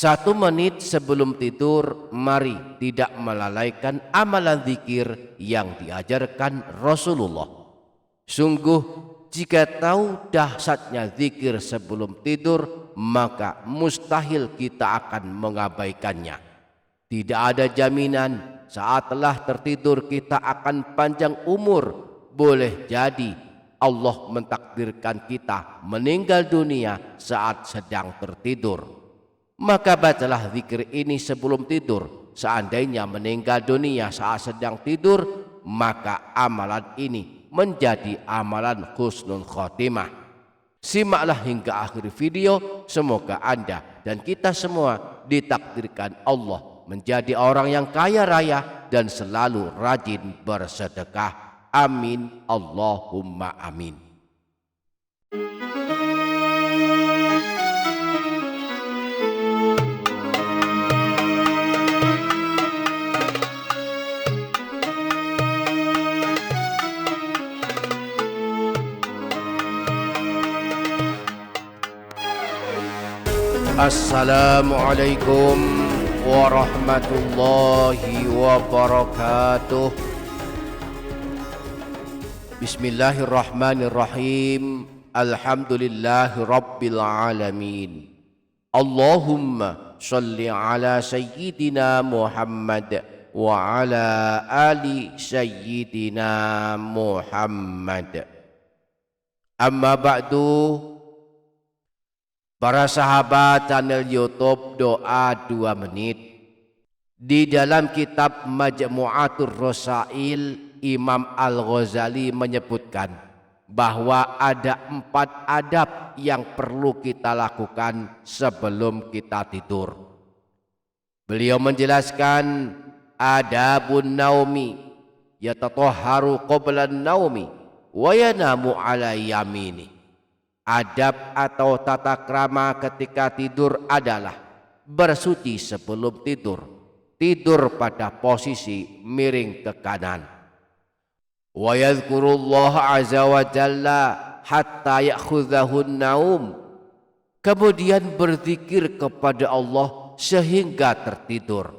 1 menit sebelum tidur, mari tidak melalaikan amalan zikir yang diajarkan Rasulullah. Sungguh, jika tahu dahsyatnya zikir sebelum tidur, maka mustahil kita akan mengabaikannya. Tidak ada jaminan saat telah tertidur kita akan panjang umur. Boleh jadi Allah mentakdirkan kita meninggal dunia saat sedang tertidur. Maka bacalah zikir ini sebelum tidur. Seandainya meninggal dunia saat sedang tidur, maka amalan ini menjadi amalan husnul khotimah. Simaklah hingga akhir video. Semoga Anda dan kita semua ditakdirkan Allah menjadi orang yang kaya raya dan selalu rajin bersedekah. Amin Allahumma amin. Assalamualaikum warahmatullahi wabarakatuh. Bismillahirrahmanirrahim. Alhamdulillahi rabbil alamin. Allahumma sholli ala sayyidina Muhammad wa ala ali sayyidina Muhammad. Amma ba'du. Para sahabat channel YouTube Doa 2 Menit, di dalam kitab Majmu'atur Rasail, Imam Al-Ghazali menyebutkan bahwa ada 4 adab yang perlu kita lakukan sebelum kita tidur. Beliau menjelaskan, adabun naumi yatatahharu qabla naumi wa yanamu ala yamini. Adab atau tata krama ketika tidur adalah bersuci sebelum tidur, tidur pada posisi miring ke kanan. Wa yadhkurullah azza wa jalla hatta ya'khudhahun naum. Kemudian berzikir kepada Allah sehingga tertidur.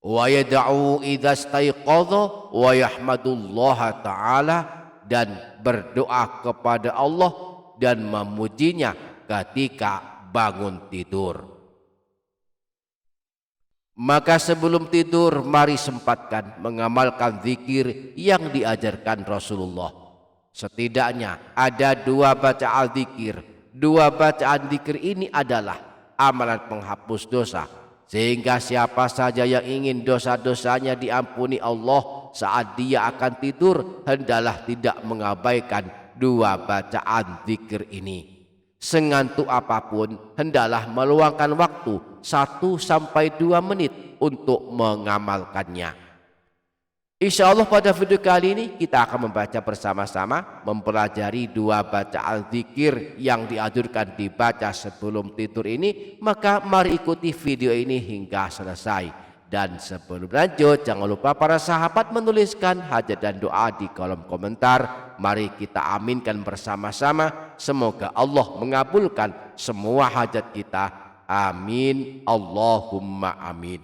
Wa yad'u idza staiqadha wa yahmadullaha ta'ala, dan berdoa kepada Allah dan memujinya ketika bangun tidur. Maka sebelum tidur, mari sempatkan mengamalkan zikir yang diajarkan Rasulullah. Setidaknya ada 2 bacaan zikir. 2 bacaan zikir ini adalah amalan penghapus dosa, sehingga siapa saja yang ingin dosa-dosanya diampuni Allah saat dia akan tidur, hendaklah tidak mengabaikan 2 bacaan zikir ini. Sengantuk apapun, hendaklah meluangkan waktu 1-2 menit untuk mengamalkannya. Insya Allah pada video kali ini kita akan membaca bersama-sama, mempelajari 2 bacaan zikir yang dianjurkan dibaca sebelum tidur ini. Maka mari ikuti video ini hingga selesai. Dan sebelum lanjut, jangan lupa para sahabat menuliskan hajat dan doa di kolom komentar. Mari kita aminkan bersama-sama. Semoga Allah mengabulkan semua hajat kita. Amin Allahumma amin.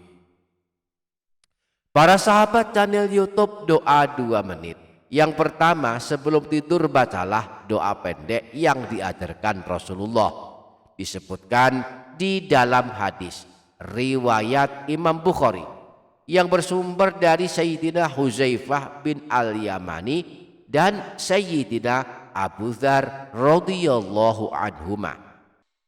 Para sahabat channel YouTube Doa 2 Menit, yang pertama, sebelum tidur bacalah doa pendek yang diajarkan Rasulullah. Disebutkan di dalam hadis riwayat Imam Bukhari yang bersumber dari Sayyidina Huzaifah bin Al-Yamani dan Sayyidina Abu Dzar radhiyallahu anhuma.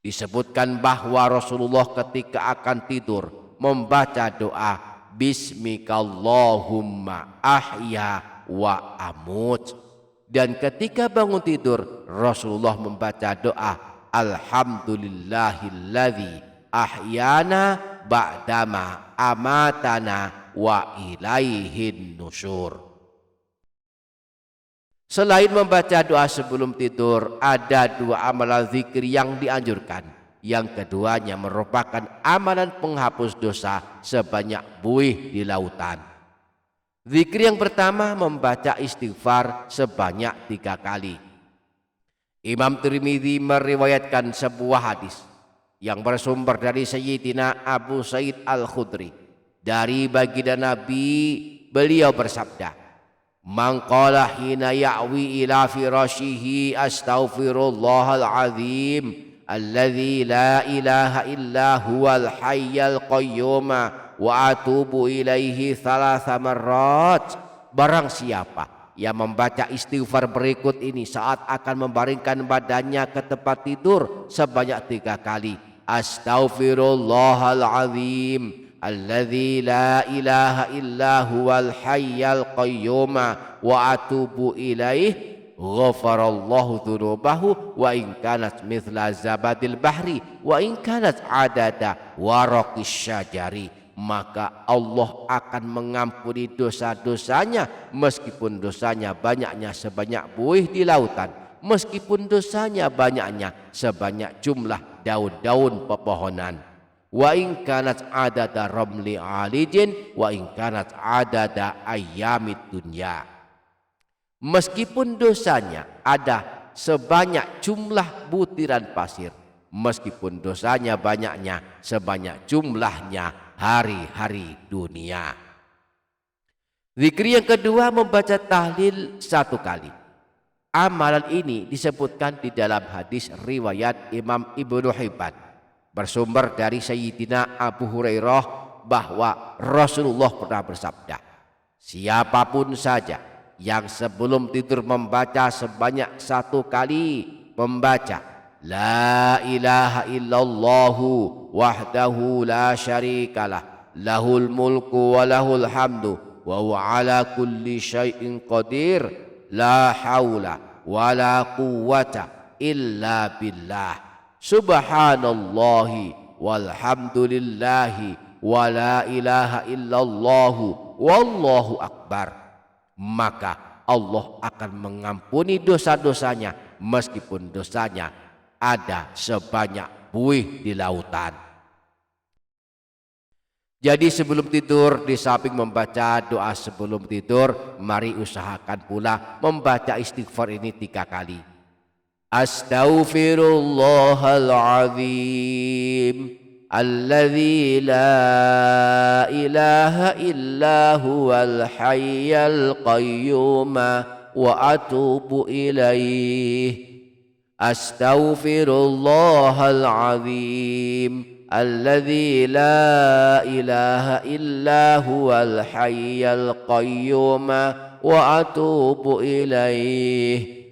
Disebutkan bahwa Rasulullah ketika akan tidur membaca doa Bismikallahumma ahya wa amut, dan ketika bangun tidur Rasulullah membaca doa Alhamdulillahilladzi ahyana ba'dama amatana wa ilaihin nusyur. Selain membaca doa sebelum tidur, ada 2 amalan zikir yang dianjurkan. Yang keduanya merupakan amalan penghapus dosa sebanyak buih di lautan. Zikir yang pertama, membaca istighfar sebanyak 3 kali. Imam Tirmidzi meriwayatkan sebuah hadis yang bersumber dari Sayyidina Abu Sa'id Al-Khudri. Dari baginda Nabi, beliau bersabda, "Man qala hina ya'wi ila firashihi astaghfirullahal azim alladzi la ilaha illa huwal hayyal qayyum wa atubu ilaihi thalatha marrat." Barang siapa yang membaca istighfar berikut ini saat akan membaringkan badannya ke tempat tidur sebanyak 3 kali, astaghfirullahal azim alladzi la ilaha illa huwal hayyal qayyum wa atubu ilaih, ghafarallahu dzunubahu wa in kanat mithla zabadil bahri wa in kanat adada waraqis syajari. Maka Allah akan mengampuni dosa-dosanya meskipun dosanya banyaknya sebanyak buih di lautan, meskipun dosanya banyaknya sebanyak jumlah daun-daun pepohonan. Wa in kanat adada ramli alijin wa in kanat adada ayyamid dunya. Meskipun dosanya ada sebanyak jumlah butiran pasir, meskipun dosanya banyaknya sebanyak jumlahnya hari-hari dunia. Zikir yang kedua, membaca tahlil 1 kali. Amalan ini disebutkan di dalam hadis riwayat Imam Ibnu Hibban, bersumber dari Sayyidina Abu Hurairah, bahwa Rasulullah pernah bersabda, siapapun saja yang sebelum tidur membaca sebanyak 1 kali, membaca la ilaha illallahu wahdahu la syarikalah lahul mulku wa lahul hamdu wa huwa ala kulli syai'in qadir la haula wa la quwwata illa billah subhanallahi walhamdulillahi wa la ilaha illallahu wallahu akbar. Maka Allah akan mengampuni dosa-dosanya meskipun dosanya ada sebanyak buih di lautan. Jadi sebelum tidur, di samping membaca doa sebelum tidur, mari usahakan pula membaca istighfar ini 3 kali. Astaghfirullahal azim alladzi la ilaha illa huwal hayyal qayyum wa atubu ilaih. Astaghfirullahal azim alladzi la ilaha illa huwal hayyal qayyum wa atubu ilaih.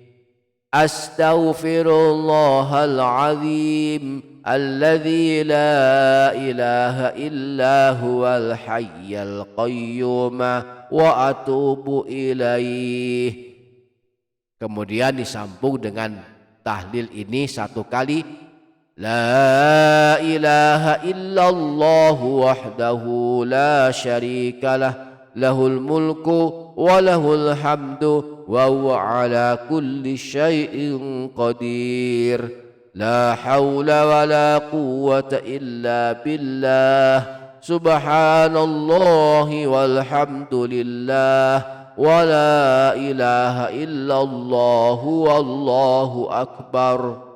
Astaghfirullahal azim alladzi la ilaha illa huwal hayyal qayyum wa atubu ilaih. Kemudian disambung dengan tahlil ini 1 kali, la ilaha illallah wahdahu la syarikalah lahul mulku wa lahul hamdu wa huwa ala kulli syai'in qadir la haula wa la quwwata illa billah subhanallahi walhamdulillah wa la ilaha illallah wallahu akbar.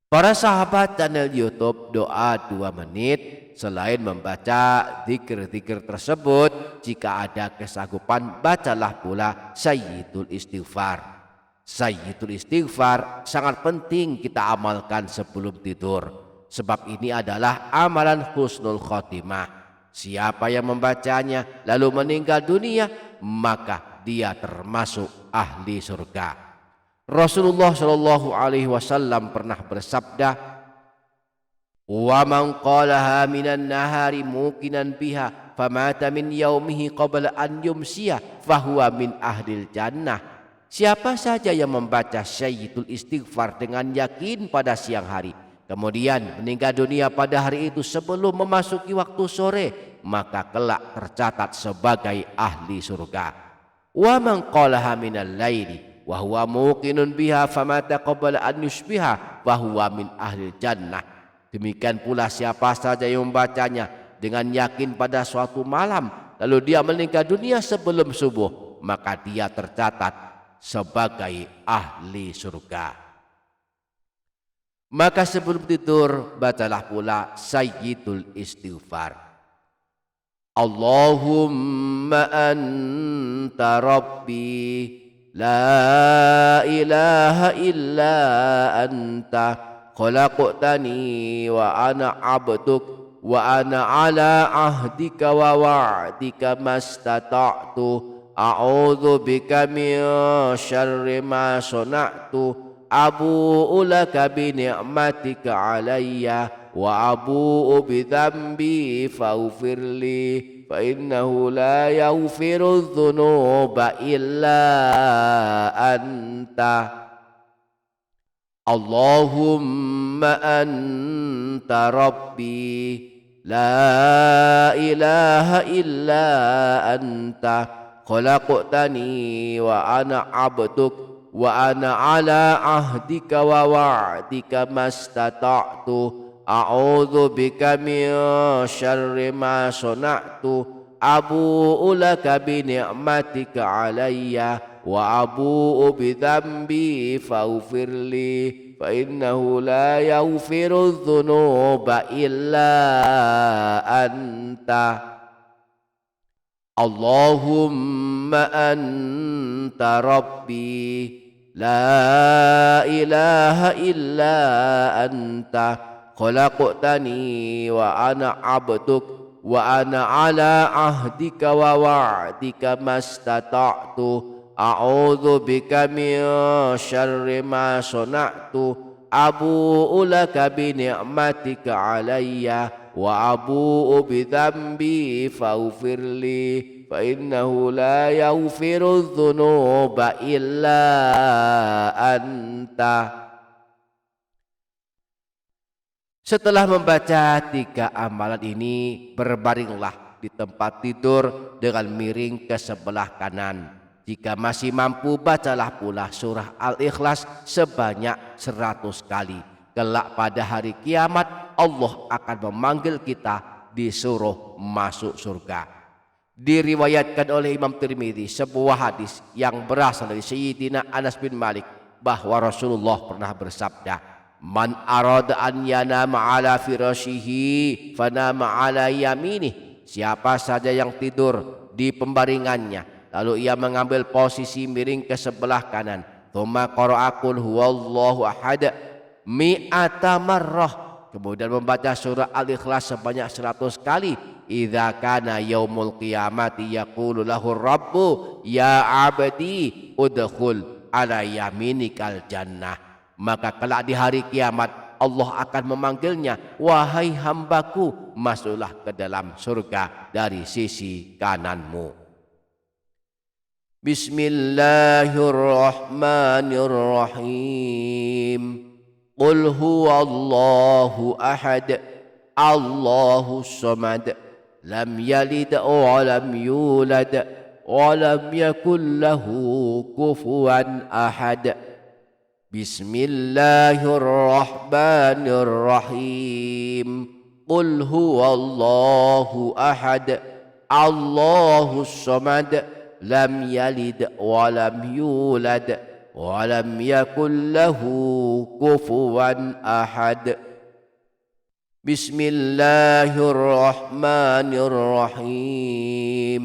Para sahabat channel YouTube Doa 2 Menit, selain membaca zikir-zikir tersebut, jika ada kesanggupan bacalah pula Sayyidul Istighfar. Sayyidul Istighfar sangat penting kita amalkan sebelum tidur, sebab ini adalah amalan husnul khotimah. Siapa yang membacanya lalu meninggal dunia, maka dia termasuk ahli surga. Rasulullah Shallallahu Alaihi Wasallam pernah bersabda, "Wa man qalaha minan nahari muqinan biha, famata min yaumihi qabla an yumsiya, fahuwa min ahlil jannah." Siapa saja yang membaca Sayyidul Istighfar dengan yakin pada siang hari, kemudian meninggal dunia pada hari itu sebelum memasuki waktu sore, maka kelak tercatat sebagai ahli surga. Wa man qalaha minal laili wa huwa muqinun biha famata qabla an yusbiha fahuwa min ahli jannah. Demikian pula siapa saja yang membacanya dengan yakin pada suatu malam lalu dia meninggal dunia sebelum subuh, maka dia tercatat sebagai ahli surga. Maka sebelum tidur bacalah pula sayyidul istighfar. Allahumma anta rabbi la ilaha illa anta khalaqtani wa ana abduk wa ana ala ahdika wa wa'dika mastata'tu a'udzu bika min syarri ma sana'tu abu'u laka bi ni'matika alayya wa abu'u bi dhanbi faghfirli fa innahu la yaghfiru dhunuba illa anta. Allahumma anta rabbi la ilaha illa anta khalaqtani wa ana abduk wa ana ala ahdika wa wa'dika mastata'tu a'udzu bika min syarri ma sana'tu abu'u laka bi ni'matika alayya wa abu'u bi dhanbi faghfirli fa innahu la yaghfiru dhunuba illa anta. Allahumma anta rabbi la ilaha illa anta khalaqtani wa ana abduk wa ana ala ahdika wa wa'dika mastata'tu a'udzu bika min syarri ma sana'tu abu'u laka bi ni'matika alayya wa abu'u bi dhanbi faghfirli fa innahu la yaghfiru dhunuba illa anta. Setelah membaca 3 amalan ini, berbaringlah di tempat tidur dengan miring ke sebelah kanan. Jika masih mampu, bacalah pula surah Al-Ikhlas sebanyak 100 kali. Kelak pada hari kiamat, Allah akan memanggil kita disuruh masuk surga. Diriwayatkan oleh Imam Tirmidzi sebuah hadis yang berasal dari Sayyidina Anas bin Malik bahwa Rasulullah pernah bersabda, "Man arada an yanama ala firashihi fanama ala yaminih." Siapa saja yang tidur di pembaringannya lalu ia mengambil posisi miring ke sebelah kanan, tsumma qara'a qul huwallahu ahad mi'ata marrah, kemudian membaca surah Al-Ikhlas sebanyak 100 kali, idza kana yaumul qiyamati yaqulu lahu rabbu ya abdi udkhul ala yaminikal jannah, maka kelak di hari kiamat Allah akan memanggilnya, wahai hambaku, masuklah ke dalam surga dari sisi kananmu. Bismillahirrahmanirrahim. Qul huwallahu ahad Allahus samad lam yalid wa lam yulad wa lam yakul lahu kufuwan ahad. Bismillahirrahmanirrahim. Qul huwallahu ahad Allahus samad lam yalid wa lam yulad wa lam yakul lahu kufuwan ahad. Bismillahirrahmanirrahim.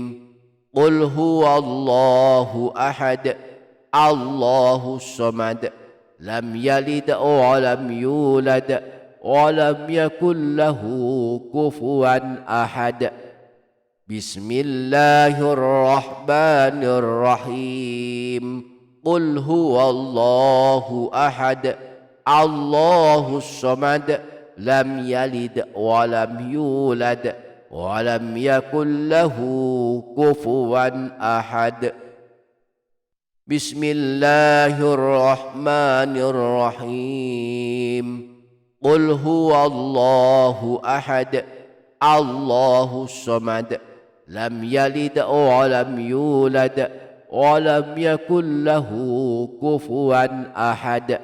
Qul huwallahu ahad Allahus samad lam yalid wa lam yulad wa lam yakul lahu kufuwan ahad. Bismillahirrahmanirrahim. Qul huwallahu ahad Allahus samad lam yalid wa lam yulad wa lam yakul lahu kufuwan ahad. Bismillahirrahmanirrahim. Qul huwallahu ahad Allahus samad lam yalid wa lam yulad wa lam yakul lahu kufuwan ahad.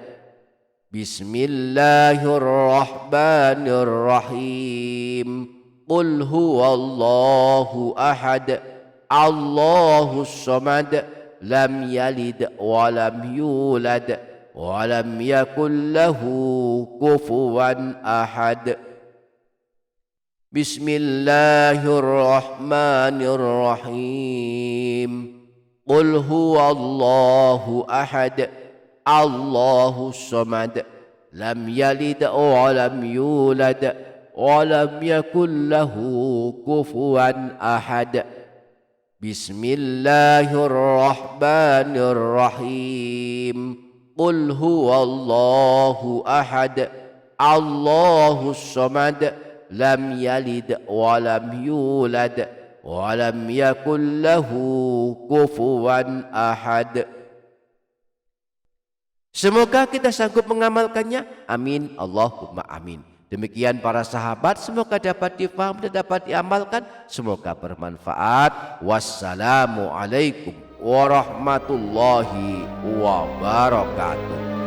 Bismillahirrahmanirrahim. Qul huwallahu ahad Allahus samad lam yalid wa lam yulad ولم يكن له كفوا أحد بسم الله الرحمن الرحيم قل هو الله أحد الله الصمد لم يلد ولم يولد ولم يكن له كفوا أحد بسم الله الرحمن الرحيم قل هو الله أحد الله الصمد لم يلد ولم يولد ولم يكن له كفوا أحد. Semoga kita sanggup mengamalkannya. Amin, Allahumma amin. Demikian para sahabat, semoga dapat difaham dan dapat diamalkan. Semoga bermanfaat. Wassalamualaikum warahmatullahi wabarakatuh.